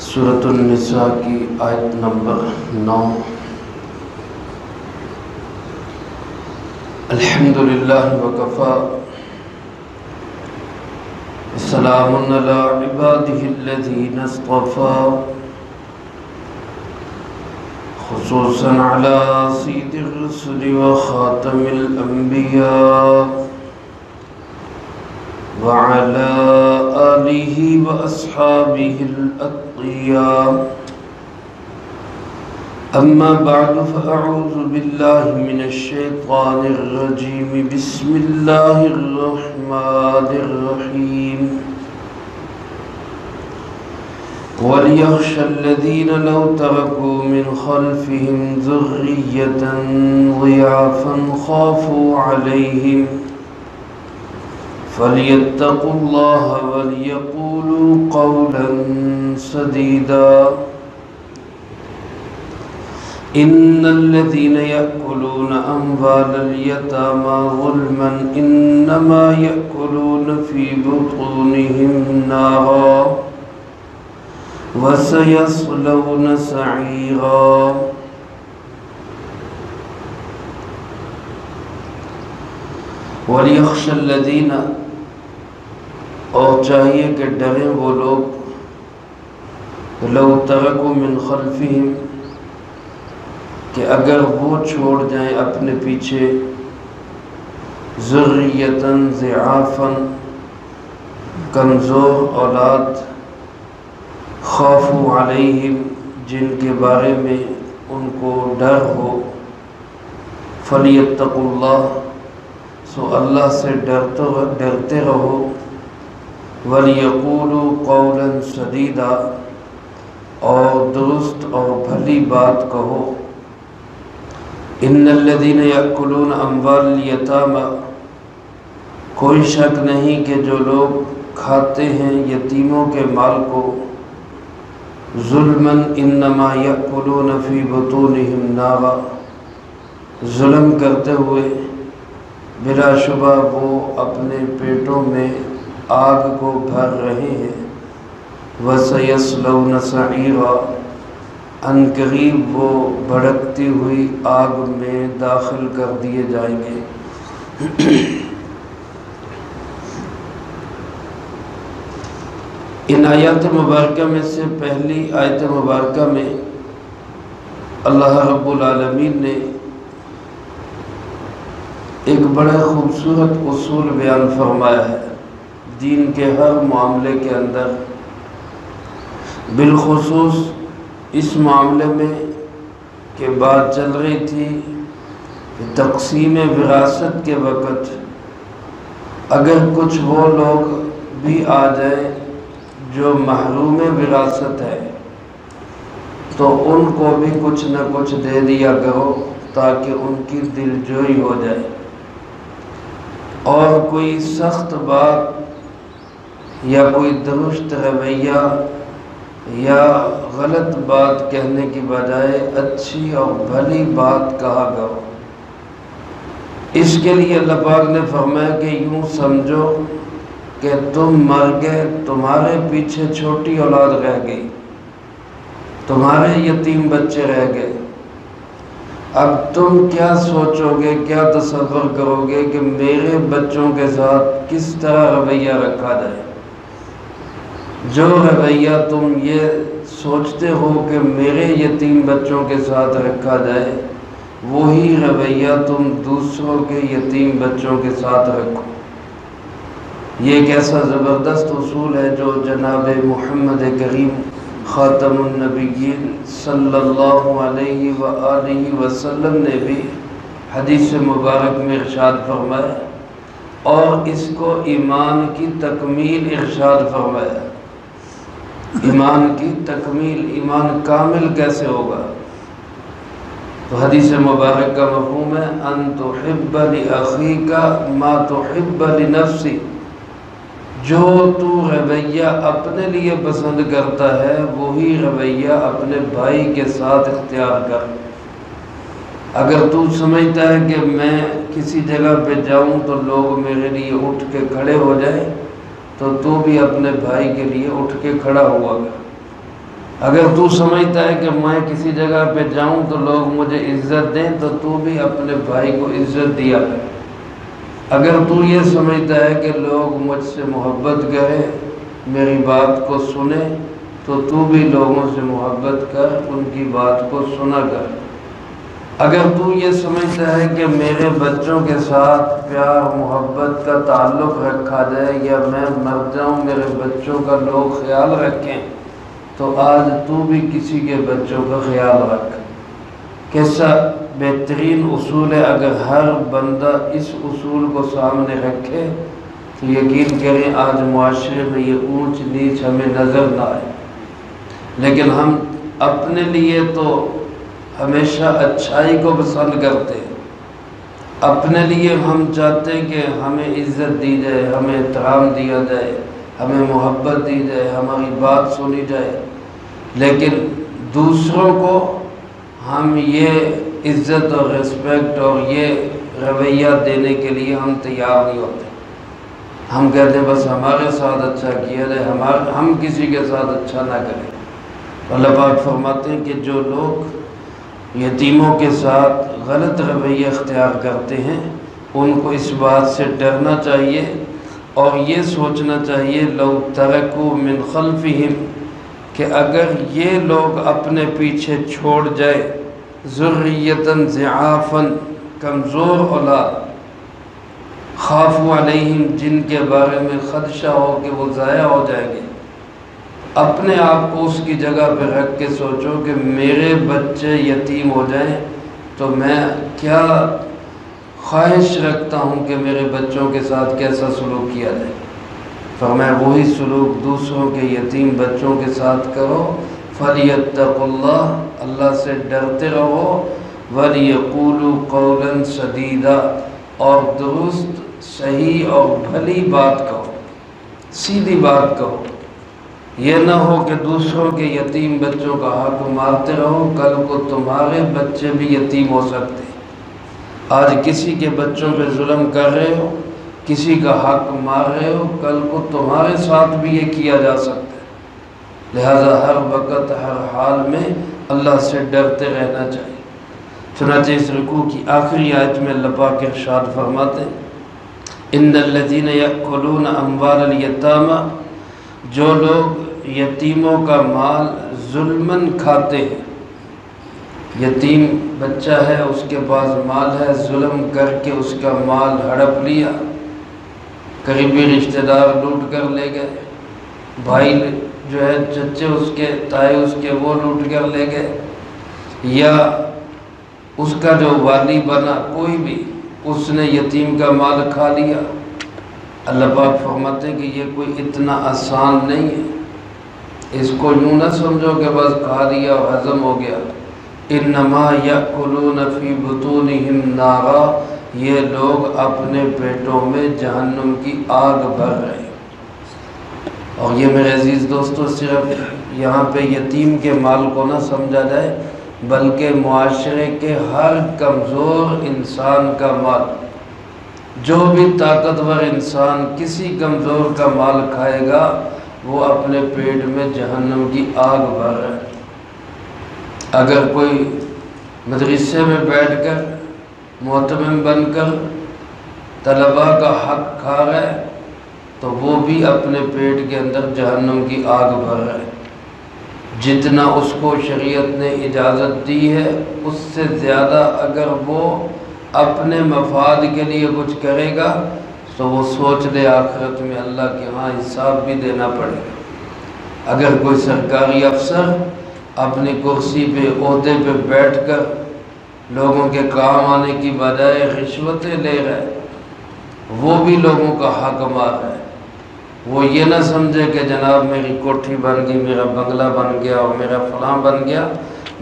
سورۃ النساء کی آیت نمبر 9۔ الحمدللہ وکفی وسلام علی عبادہ الذین اصطفی خصوصا علی سید الرسل وخاتم الانبیاء وعلى آلہ واصحابہ الاتقیاء اما بعد فاعوذ باللہ من الشیطان الرجیم بسم اللہ الرحمن الرحیم وَلْيَخْشَ الَّذِينَ لَوْ تَرَكُوا مِنْ خَلْفِهِمْ ذُرِّيَّةً ضِعَافًا خَافُوا عَلَيْهِمْ فَلْيَتَّقُوا اللَّهَ وَلْيَقُولُوا قَوْلًا سَدِيدًا إِنَّ الَّذِينَ يَأْكُلُونَ أَمْوَالَ الْيَتَامَى ظُلْمًا إِنَّمَا يَأْكُلُونَ فِي بُطُونِهِمْ نَارًا وَسَيَصْلَوْنَ سَعِيرًا۔ وَلْيَخْشَ الَّذِينَ، اور چاہیے کہ ڈریں وہ لوگ، لَوْ تَرَكُوا مِنْ خَلْفِهِمْ، کہ اگر وہ چھوڑ جائیں اپنے پیچھے ذُرِّيَّةً ضِعَافًا، کمزور اولاد، خافوا علیہم، جن کے بارے میں ان کو ڈر ہو، فَلْيَتَّقُوا اللَّهَ، سو اللہ سے ڈرتے رہو، وَلْيَقُولُوا قَوْلًا سَدِيدًا، اور درست اور بھلی بات کہو۔ إِنَّ الَّذِينَ يَأْكُلُونَ أَمْوَالَ الْيَتَامَى، کوئی شک نہیں کہ جو لوگ کھاتے ہیں یتیموں کے مال کو، ظلمًا إِنَّمَا يَأْكُلُونَ فِي بُطُونِهِمْ نَارًا، ظلم کرتے ہوئے بلا شبہ وہ اپنے پیٹوں میں آگ کو بھر رہے ہیں، وَسَيَصْلَوْنَ سَعِيرًا، ان قریب وہ بھڑکتی ہوئی آگ میں داخل کر دیے جائیں گے۔ ان آیات مبارکہ میں سے پہلی آیت مبارکہ میں اللہ رب العالمین نے ایک بڑا خوبصورت اصول بیان فرمایا ہے دین کے ہر معاملے کے اندر، بالخصوص اس معاملے میں کہ بات چل رہی تھی کہ تقسیم وراثت کے وقت اگر کچھ وہ لوگ بھی آ جائیں جو محروم وراثت ہے تو ان کو بھی کچھ نہ کچھ دے دیا کرو تاکہ ان کی دلجوئی ہو جائے، اور کوئی سخت بات یا کوئی درست رویہ یا غلط بات کہنے کی بجائے اچھی اور بھلی بات کہا کرو۔ اس کے لیے اللہ پاک نے فرمایا کہ یوں سمجھو کہ تم مر گئے، تمہارے پیچھے چھوٹی اولاد رہ گئی، تمہارے یتیم بچے رہ گئے، اب تم کیا سوچو گے، کیا تصور کرو گے کہ میرے بچوں کے ساتھ کس طرح رویہ رکھا جائے؟ جو رویہ تم یہ سوچتے ہو کہ میرے یتیم بچوں کے ساتھ رکھا جائے، وہی رویہ تم دوسروں کے یتیم بچوں کے ساتھ رکھو۔ یہ ایک ایسا زبردست اصول ہے جو جناب محمد کریم خاتم النبیین صلی اللہ علیہ وآلہ وسلم نے بھی حدیث مبارک میں ارشاد فرمایا، اور اس کو ایمان کی تکمیل ارشاد فرمایا۔ ایمان کی تکمیل، ایمان کامل کیسے ہوگا؟ تو حدیث مبارک کا مفہوم ہے ان تحب لأخیک ما تحب لنفسک، جو تو رویہ اپنے لیے پسند کرتا ہے وہی رویہ اپنے بھائی کے ساتھ اختیار کر۔ اگر تو سمجھتا ہے کہ میں کسی جگہ پہ جاؤں تو لوگ میرے لیے اٹھ کے کھڑے ہو جائیں، تو بھی اپنے بھائی کے لیے اٹھ کے کھڑا ہوا کر۔ اگر تو سمجھتا ہے کہ میں کسی جگہ پہ جاؤں تو لوگ مجھے عزت دیں تو بھی اپنے بھائی کو عزت دیا کر۔ اگر تو یہ سمجھتا ہے کہ لوگ مجھ سے محبت کریں، میری بات کو سنیں، تو بھی لوگوں سے محبت کر، ان کی بات کو سنا کر۔ اگر تو یہ سمجھتا ہے کہ میرے بچوں کے ساتھ پیار محبت کا تعلق رکھا جائے یا میں مر جاؤں میرے بچوں کا لوگ خیال رکھیں، تو آج تو بھی کسی کے بچوں کا خیال رکھ۔ کیسا بہترین اصول ہے، اگر ہر بندہ اس اصول کو سامنے رکھے تو یقین کریں آج معاشرے میں یہ اونچ نیچ ہمیں نظر نہ آئے۔ لیکن ہم اپنے لیے تو ہمیشہ اچھائی کو پسند کرتے ہیں، اپنے لیے ہم چاہتے ہیں کہ ہمیں عزت دی جائے، ہمیں احترام دیا جائے، ہمیں محبت دی جائے، ہماری بات سنی جائے، لیکن دوسروں کو ہم یہ عزت اور ریسپیکٹ اور یہ رویہ دینے کے لیے ہم تیار نہیں ہوتے۔ ہم کہتے ہیں بس ہمارے ساتھ اچھا کیا جائے، ہم کسی کے ساتھ اچھا نہ کریں۔ اللہ پاک فرماتے ہیں کہ جو لوگ یتیموں کے ساتھ غلط رویہ اختیار کرتے ہیں ان کو اس بات سے ڈرنا چاہیے اور یہ سوچنا چاہیے لو ترکوا من خلفہم، کہ اگر یہ لوگ اپنے پیچھے چھوڑ جائے ذریۃ ضعافا، کمزور اولاد، خافوا علیہم، جن کے بارے میں خدشہ ہو کہ وہ ضائع ہو جائیں گے، اپنے آپ کو اس کی جگہ پہ رکھ کے سوچو کہ میرے بچے یتیم ہو جائیں تو میں کیا خواہش رکھتا ہوں کہ میرے بچوں کے ساتھ کیسا سلوک کیا جائے۔ فرمایا وہی سلوک دوسروں کے یتیم بچوں کے ساتھ کرو۔ فَلْيَتَّقُوا اللَّهَ، اللہ سے ڈرتے رہو، وَلْيَقُولُوا قَوْلًا سَدِيدًا، اور درست صحیح اور بھلی بات کہو، سیدھی بات کہو۔ یہ نہ ہو کہ دوسروں کے یتیم بچوں کا حق مارتے رہو، کل کو تمہارے بچے بھی یتیم ہو سکتے ہیں۔ آج کسی کے بچوں پہ ظلم کر رہے ہو، کسی کا حق مار رہے ہو، کل کو تمہارے ساتھ بھی یہ کیا جا سکتا ہے۔ لہذا ہر وقت ہر حال میں اللہ سے ڈرتے رہنا چاہیے۔ چنانچہ اس رکوع کی آخری آیت میں اللہ پاک ارشاد فرماتے ہیں ان الذین یأکلون اموال الیتامى، جو لوگ یتیموں کا مال ظلماً کھاتے ہیں، یتیم بچہ ہے اس کے پاس مال ہے، ظلم کر کے اس کا مال ہڑپ لیا، قریبی رشتہ دار لوٹ کر لے گئے، بھائی جو ہے چچے اس کے تائے اس کے وہ لوٹ کر لے گئے، یا اس کا جو والی بنا کوئی بھی اس نے یتیم کا مال کھا لیا، اللہ پاک فرماتے ہیں کہ یہ کوئی اتنا آسان نہیں ہے، اس کو یوں نہ سمجھو کہ بس کھا لیا اور ہضم ہو گیا۔ انما یأکلون فی بطونہم نارا، یہ لوگ اپنے پیٹوں میں جہنم کی آگ بھر رہے ہیں۔ اور یہ میرے عزیز دوستو صرف یہاں پہ یتیم کے مال کو نہ سمجھا جائے، بلکہ معاشرے کے ہر کمزور انسان کا مال، جو بھی طاقتور انسان کسی کمزور کا مال کھائے گا وہ اپنے پیٹ میں جہنم کی آگ بھر رہا ہے۔ اگر کوئی مدرسے میں بیٹھ کر معتمم بن کر طلباء کا حق کھا رہا ہے تو وہ بھی اپنے پیٹ کے اندر جہنم کی آگ بھر رہا ہے۔ جتنا اس کو شریعت نے اجازت دی ہے اس سے زیادہ اگر وہ اپنے مفاد کے لیے کچھ کرے گا تو وہ سوچ لے آخرت میں اللہ کے ہاں حساب بھی دینا پڑے گا۔ اگر کوئی سرکاری افسر اپنی کرسی پہ عہدے پہ بیٹھ کر لوگوں کے کام آنے کی بجائے رشوتیں لے رہا ہے، وہ بھی لوگوں کا حق مار رہا ہے۔ وہ یہ نہ سمجھے کہ جناب میری کوٹھی بن گئی، میرا بنگلہ بن گیا اور میرا فلاں بن گیا،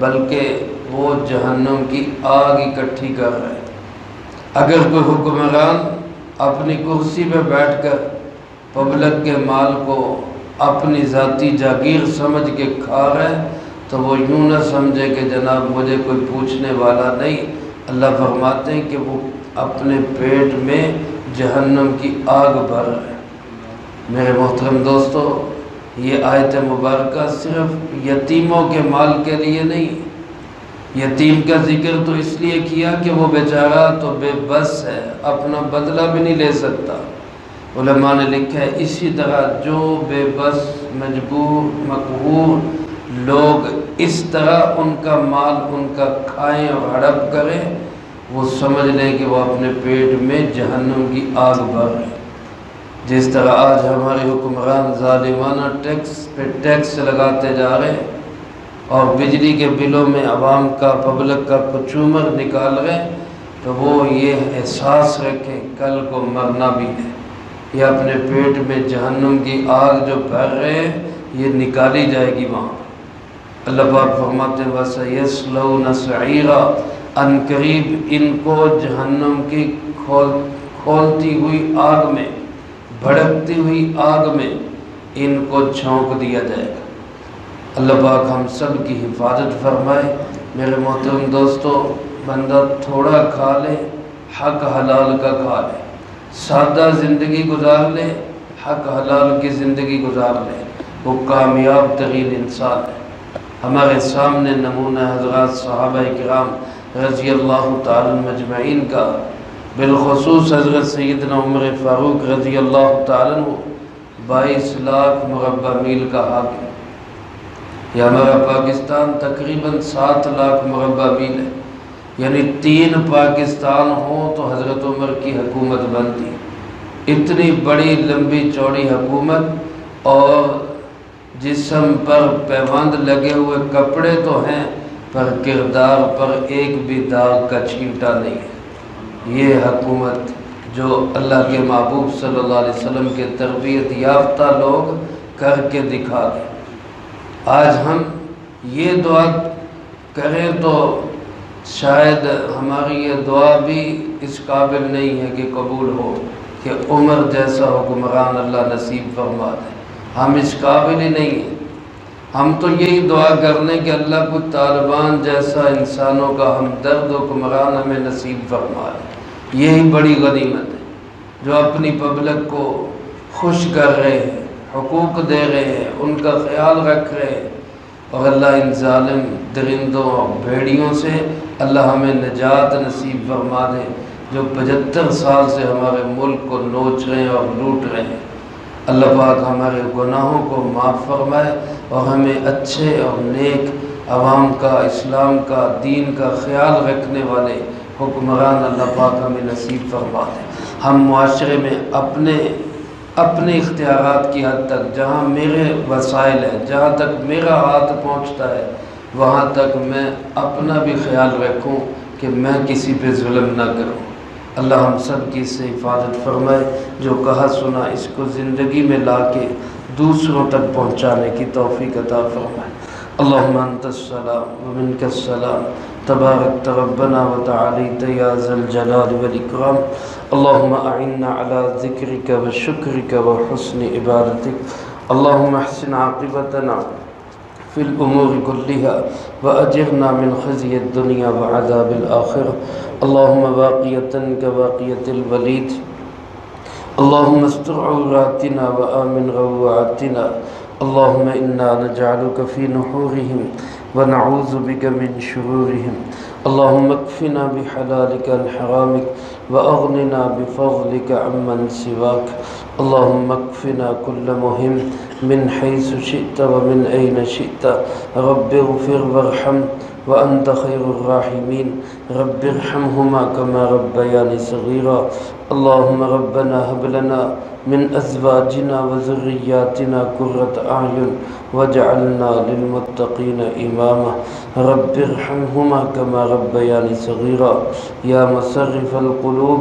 بلکہ وہ جہنم کی آگ اکٹھی کر رہا ہے۔ اگر کوئی حکمران اپنی کرسی پہ بیٹھ کر پبلک کے مال کو اپنی ذاتی جاگیر سمجھ کے کھا رہا ہے تو وہ یوں نہ سمجھے کہ جناب مجھے کوئی پوچھنے والا نہیں۔ اللہ فرماتے ہیں کہ وہ اپنے پیٹ میں جہنم کی آگ بھر رہا ہے۔ میرے محترم دوستو، یہ آیت مبارکہ صرف یتیموں کے مال کے لیے نہیں، یتیم کا ذکر تو اس لیے کیا کہ وہ بیچارہ تو بے بس ہے، اپنا بدلہ بھی نہیں لے سکتا۔ علماء نے لکھا ہے اسی طرح جو بے بس، مجبور، مقہور لوگ اس طرح ان کا مال ان کا کھائیں اور ہڑپ کریں، وہ سمجھ لیں کہ وہ اپنے پیٹ میں جہنم کی آگ بھر رہے ہیں۔ جس طرح آج ہمارے حکمران ظالمانہ ٹیکس پہ ٹیکس لگاتے جا رہے ہیں اور بجلی کے بلوں میں عوام کا، پبلک کا کچومر نکال رہے ہیں، تو وہ یہ احساس رکھیں کل کو مرنا بھی ہے، یہ اپنے پیٹ میں جہنم کی آگ جو بھر رہے ہیں یہ نکالی جائے گی وہاں۔ اللہ پاک فرماتے ہیں وَسَيَصْلَوْنَ سَعِيرًا، ان قریب ان کو جہنم کی کھولتی ہوئی آگ میں، بھڑکتی ہوئی آگ میں ان کو جھونک دیا جائے گا۔ اللہ پاک ہم سب کی حفاظت فرمائے۔ میرے محترم دوستو، بندہ تھوڑا کھا لے، حق حلال کا کھا لے، سادہ زندگی گزار لے، حق حلال کی زندگی گزار لے، وہ کامیاب ترین انسان ہے۔ ہمارے سامنے نمونہ حضرات صحابہ کرام رضی اللہ تعالی مجمعین کا، بالخصوص حضرت سیدنا عمر فاروق رضی اللہ تعالیٰ عنہ 22 لاکھ مربع میل کا حاکم۔ یہ ہمارا پاکستان تقریباً 7 لاکھ مربع میل ہے، یعنی 3 پاکستان ہوں تو حضرت عمر کی حکومت بنتی۔ اتنی بڑی لمبی چوڑی حکومت، اور جسم پر پیوند لگے ہوئے کپڑے تو ہیں پر کردار پر ایک بھی داغ کا چھینٹا نہیں ہے۔ یہ حکومت جو اللہ کے محبوب صلی اللہ علیہ وسلم کے تربیت یافتہ لوگ کر کے دکھا گئے۔ آج ہم یہ دعا کریں تو شاید ہماری یہ دعا بھی اس قابل نہیں ہے کہ قبول ہو کہ عمر جیسا حکمران اللہ نصیب فرما دے۔ ہم اس قابل ہی نہیں ہیں۔ ہم تو یہی دعا کرنے کہ اللہ کو طالبان جیسا انسانوں کا ہمدرد حکمران ہمیں نصیب فرما دے۔ یہی بڑی غنیمت ہے، جو اپنی پبلک کو خوش کر رہے ہیں، حقوق دے رہے ہیں، ان کا خیال رکھ رہے ہیں، اور اللہ ان ظالم درندوں اور بھیڑیوں سے اللہ ہمیں نجات نصیب فرما دے، جو 75 سال سے ہمارے ملک کو نوچ رہے ہیں اور لوٹ رہے ہیں۔ اللہ پاک ہمارے گناہوں کو معاف فرمائے اور ہمیں اچھے اور نیک عوام کا، اسلام کا، دین کا خیال رکھنے والے حکمران اللہ پاک ہمیں نصیب فرما دے۔ ہم معاشرے میں اپنے اختیارات کی حد تک، جہاں میرے وسائل ہیں، جہاں تک میرا ہاتھ پہنچتا ہے، وہاں تک میں اپنا بھی خیال رکھوں کہ میں کسی پہ ظلم نہ کروں۔ اللہ ہم سب کی اس سے حفاظت فرمائے، جو کہا سنا اس کو زندگی میں لا کے دوسروں تک پہنچانے کی توفیق عطا فرمائے۔ اللہم انت السلام ومنک السلام، تبارک ربنا وتعالیت یا ذا الجلال والاکرام۔ اللہم اعنا علی ذکرک وشکرک وحسن عبادتک۔ اللہم احسن عاقبتنا فی الامور کلها واجرنا من خزی الدنیا وعذاب الآخرہ۔ اللہم باقیتا کباقیت الولید، اللہم استر عوراتنا وآمن روعاتنا۔ اللہم انا نجعلک فی نحورہم ونعوذ بک من شرورہم۔ اللہم اکفنا بحلالک عن حرامک واغننا بفضلک عمن سواک۔ اللہم اکفنا کل مہم من حیث شئت ومن این شئت۔ رب اغفر وارحم وأنت خير الراحمين، رب ارحمهما كما ربياني صغيرا۔ اللهم ربنا هب لنا من أزواجنا وذرياتنا قرة أعين واجعلنا للمتقين إماما، رب ارحمهما كما ربياني صغيرا۔ يا مصرف القلوب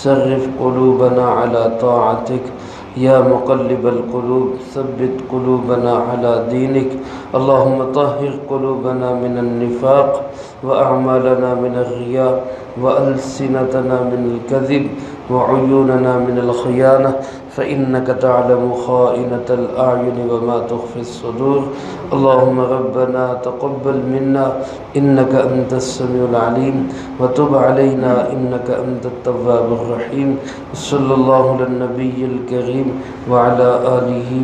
صرف قلوبنا على طاعتك، یا مقلب القلوب ثبت قلوبنا على دينك۔ اللهم طهر قلوبنا من النفاق وأعمالنا من الرياء وألسنتنا من الكذب وعيوننا من الخيانة، فإنك تعلم خائنة الأعين وما تخفي الصدور۔ اللهم ربنا تقبل منا إنك أنت السميع العليم وتب علينا إنك أنت التواب الرحيم۔ صلى الله على النبي الكريم وعلى آله